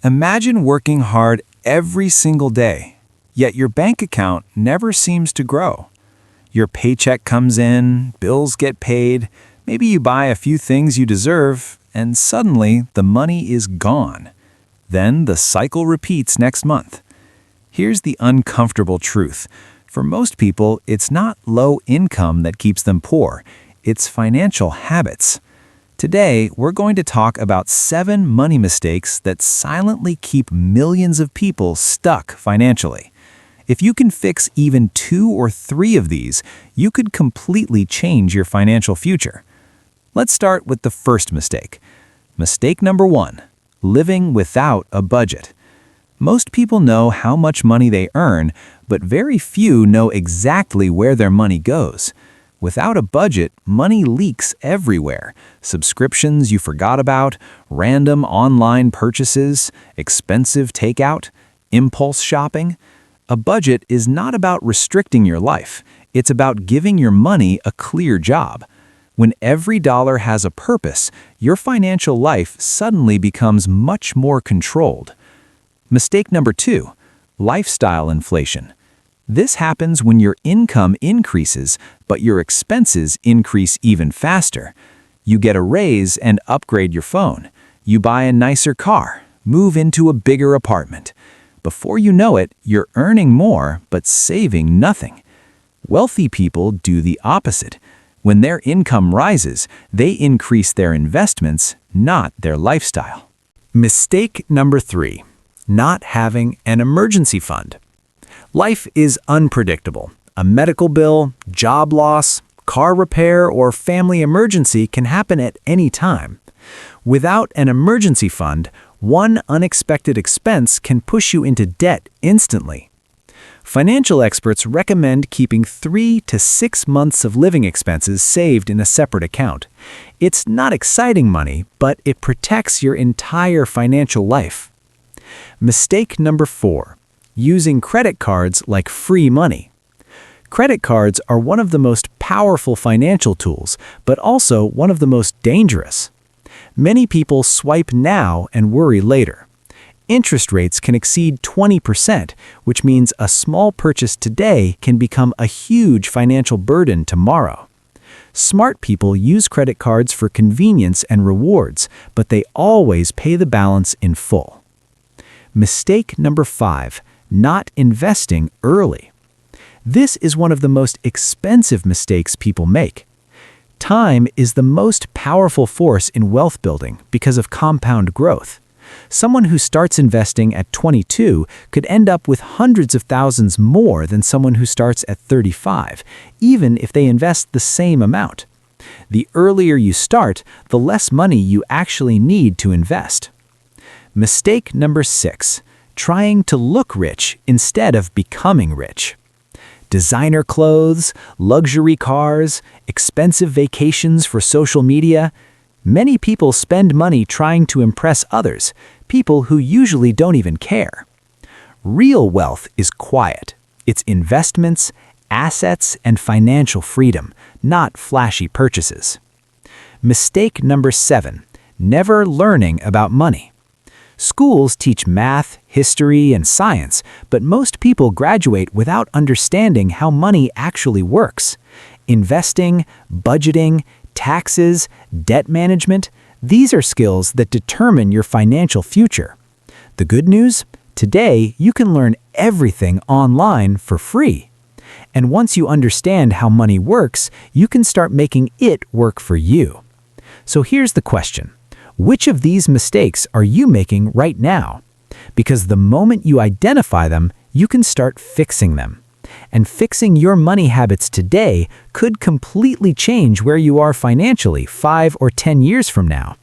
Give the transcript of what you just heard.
Imagine working hard every single day, yet your bank account never seems to grow. Your paycheck comes in, bills get paid, maybe you buy a few things you deserve, and suddenly the money is gone. Then the cycle repeats next month. Here's the uncomfortable truth. For most people, it's not low income that keeps them poor, it's financial habits. Today, we're going to talk about 7 money mistakes that silently keep millions of people stuck financially. If you can fix even 2 or 3 of these, you could completely change your financial future. Let's start with the first mistake. Mistake number 1, living without a budget. Most people know how much money they earn, but very few know exactly where their money goes. Without a budget, money leaks everywhere. Subscriptions you forgot about, random online purchases, expensive takeout, impulse shopping. A budget is not about restricting your life. It's about giving your money a clear job. When every dollar has a purpose, your financial life suddenly becomes much more controlled. Mistake number 2, lifestyle inflation. This happens when your income increases, but your expenses increase even faster. You get a raise and upgrade your phone. You buy a nicer car, move into a bigger apartment. Before you know it, you're earning more but saving nothing. Wealthy people do the opposite. When their income rises, they increase their investments, not their lifestyle. Mistake number 3, not having an emergency fund. Life is unpredictable. A medical bill, job loss, car repair, or family emergency can happen at any time. Without an emergency fund, one unexpected expense can push you into debt instantly. Financial experts recommend keeping 3 to 6 months of living expenses saved in a separate account. It's not exciting money, but it protects your entire financial life. Mistake number 4, using credit cards like free money. Credit cards are one of the most powerful financial tools, but also one of the most dangerous. Many people swipe now and worry later. Interest rates can exceed 20%, which means a small purchase today can become a huge financial burden tomorrow. Smart people use credit cards for convenience and rewards, but they always pay the balance in full. Mistake number 5, not investing early. This is one of the most expensive mistakes people make. Time is the most powerful force in wealth building because of compound growth. Someone who starts investing at 22 could end up with hundreds of thousands more than someone who starts at 35, even if they invest the same amount. The earlier you start, the less money you actually need to invest. Mistake number 6, trying to look rich instead of becoming rich. Designer clothes, luxury cars, expensive vacations for social media. Many people spend money trying to impress others, people who usually don't even care. Real wealth is quiet. It's investments, assets, and financial freedom, not flashy purchases. Mistake number 7, never learning about money. Schools teach math, history, and science, but most people graduate without understanding how money actually works. Investing, budgeting, taxes, debt management, these are skills that determine your financial future. The good news? Today, you can learn everything online for free. And once you understand how money works, you can start making it work for you. So here's the question. Which of these mistakes are you making right now? Because the moment you identify them, you can start fixing them. And fixing your money habits today could completely change where you are financially 5 or 10 years from now.